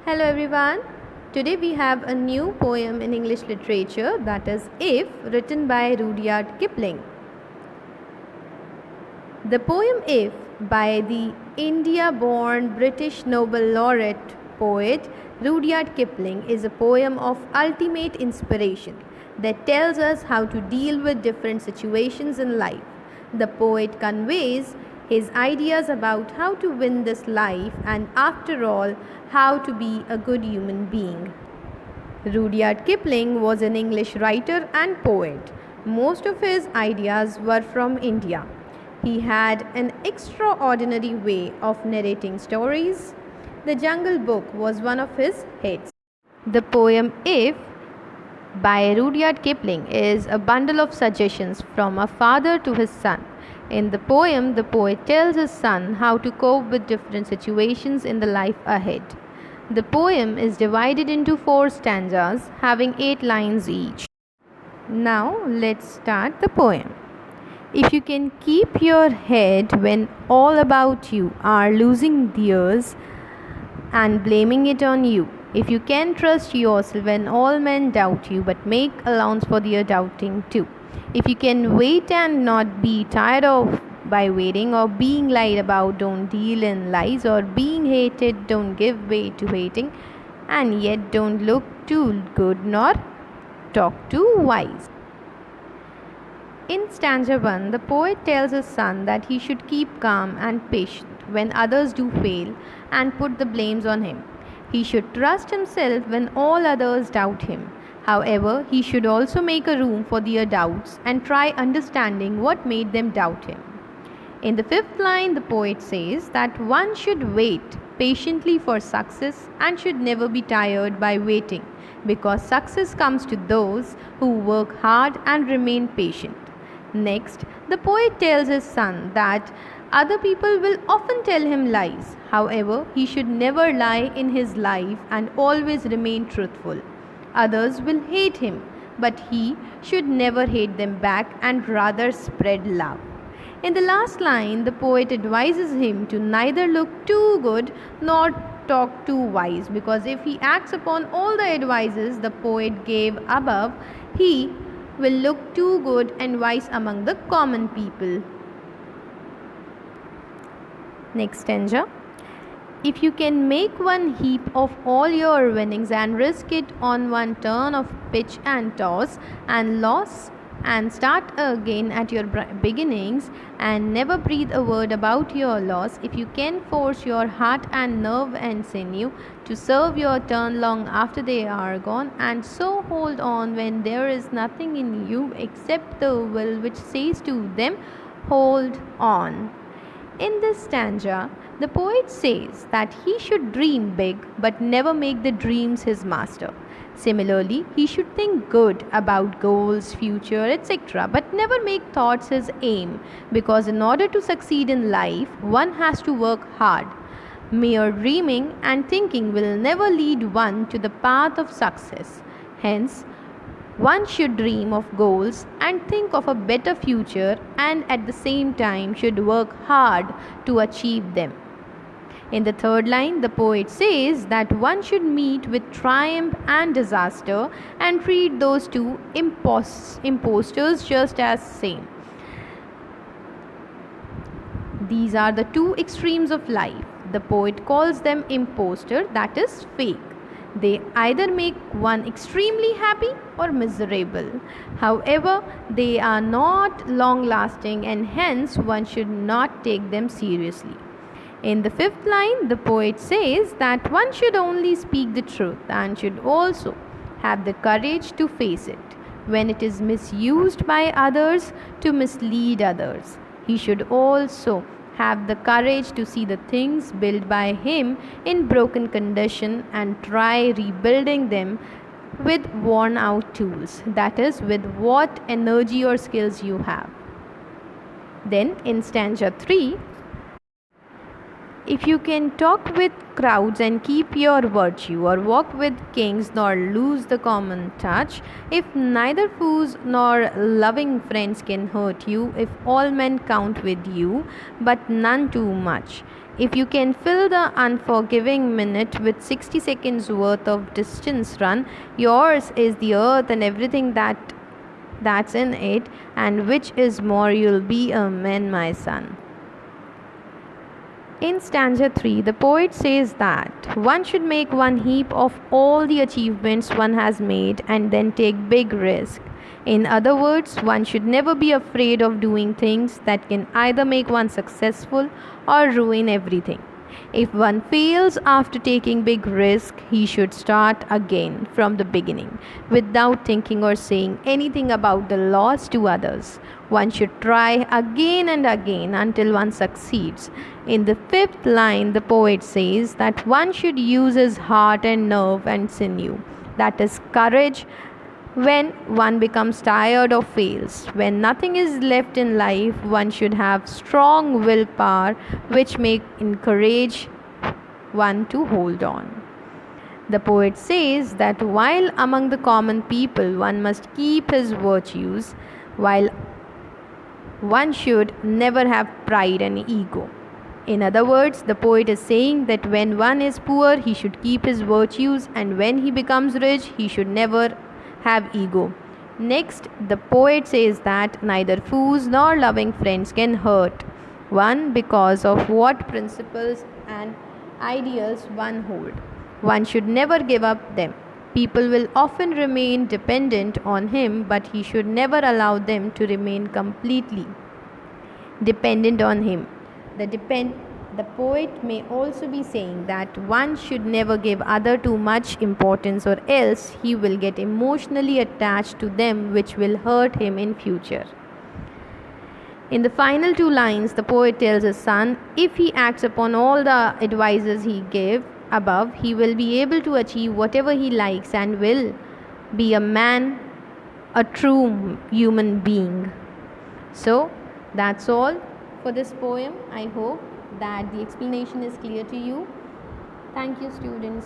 Hello everyone. Today we have a new poem in English literature, that is If, written by Rudyard Kipling. The poem If by the India-born British Nobel laureate poet Rudyard Kipling is a poem of ultimate inspiration that tells us how to deal with different situations in life. The poet conveys his ideas about how to win this life and, after all, how to be a good human being. Rudyard Kipling was an English writer and poet. Most of his ideas were from India. He had an extraordinary way of narrating stories. The Jungle Book was one of his hits. The poem If by Rudyard Kipling is a bundle of suggestions from a father to his son. In the poem, the poet tells his son how to cope with different situations in the life ahead. The poem is divided into 4 stanzas having 8 lines each. Now let's start the poem. If you can keep your head when all about you are losing theirs and blaming it on you, if you can trust yourself when all men doubt you but make allowance for their doubting too, if you can wait and not be tired of by waiting, or being lied about, don't deal in lies, or being hated, don't give way to hating, and yet don't look too good nor talk too wise. In stanza 1, the poet tells his son that he should keep calm and patient when others do fail and put the blames on him. He should trust himself when all others doubt him. However, he should also make a room for their doubts and try understanding what made them doubt him. In the 5th line, the poet says that one should wait patiently for success and should never be tired by waiting, because success comes to those who work hard and remain patient. Next, the poet tells his son that other people will often tell him lies. However, he should never lie in his life and always remain truthful. Others will hate him, but he should never hate them back and rather spread love. In the last line, the poet advises him to neither look too good nor talk too wise, because if he acts upon all the advices the poet gave above, he will look too good and wise among the common people. Next stanza. If you can make one heap of all your winnings and risk it on one turn of pitch and toss and loss, and start again at your beginnings and never breathe a word about your loss, if you can force your heart and nerve and sinew to serve your turn long after they are gone, and so hold on when there is nothing in you except the will which says to them, hold on. In this stanza, the poet says that he should dream big but never make the dreams his master. Similarly, he should think good about goals, future, etc., but never make thoughts his aim, because in order to succeed in life, one has to work hard. Mere dreaming and thinking will never lead one to the path of success. Hence, one should dream of goals and think of a better future, and at the same time should work hard to achieve them. In the 3rd line, the poet says that one should meet with triumph and disaster and treat those two impostors just as same. These are the 2 extremes of life. The poet calls them impostor, that is fake. They either make one extremely happy or miserable. However, they are not long lasting, and hence one should not take them seriously. In the 5th line, the poet says that one should only speak the truth and should also have the courage to face it when it is misused by others to mislead others. He should also have the courage to see the things built by him in broken condition and try rebuilding them with worn out tools, that is, with what energy or skills you have. Then in stanza 3, If you can talk with crowds and keep your virtue, or walk with kings nor lose the common touch, if neither fools nor loving friends can hurt you, if all men count with you, but none too much, if you can fill the unforgiving minute with 60 seconds worth of distance run, yours is the earth and everything that's in it, and which is more, you'll be a man, my son. In stanza 3, the poet says that one should make one heap of all the achievements one has made and then take big risk. In other words, one should never be afraid of doing things that can either make one successful or ruin everything. If one fails after taking big risk, he should start again from the beginning without thinking or saying anything about the loss to others. One should try again and again until one succeeds. In the fifth line, the poet says that one should use his heart and nerve and sinew, that is, courage, when one becomes tired or fails. When nothing is left in life, one should have strong willpower which may encourage one to hold on. The poet says that while among the common people one must keep his virtues, while one should never have pride and ego. In other words, the poet is saying that when one is poor, he should keep his virtues, and when he becomes rich, he should never have ego. Next, the poet says that neither fools nor loving friends can hurt one because of what principles and ideals one hold. One should never give up them. People will often remain dependent on him, but he should never allow them to remain completely dependent on him. The poet may also be saying that one should never give other too much importance, or else he will get emotionally attached to them, which will hurt him in future. In the final two lines, the poet tells his son, if he acts upon all the advices he gave above, he will be able to achieve whatever he likes and will be a man, a true human being. So, that's all for this poem. I hope that the explanation is clear to you. Thank you, students.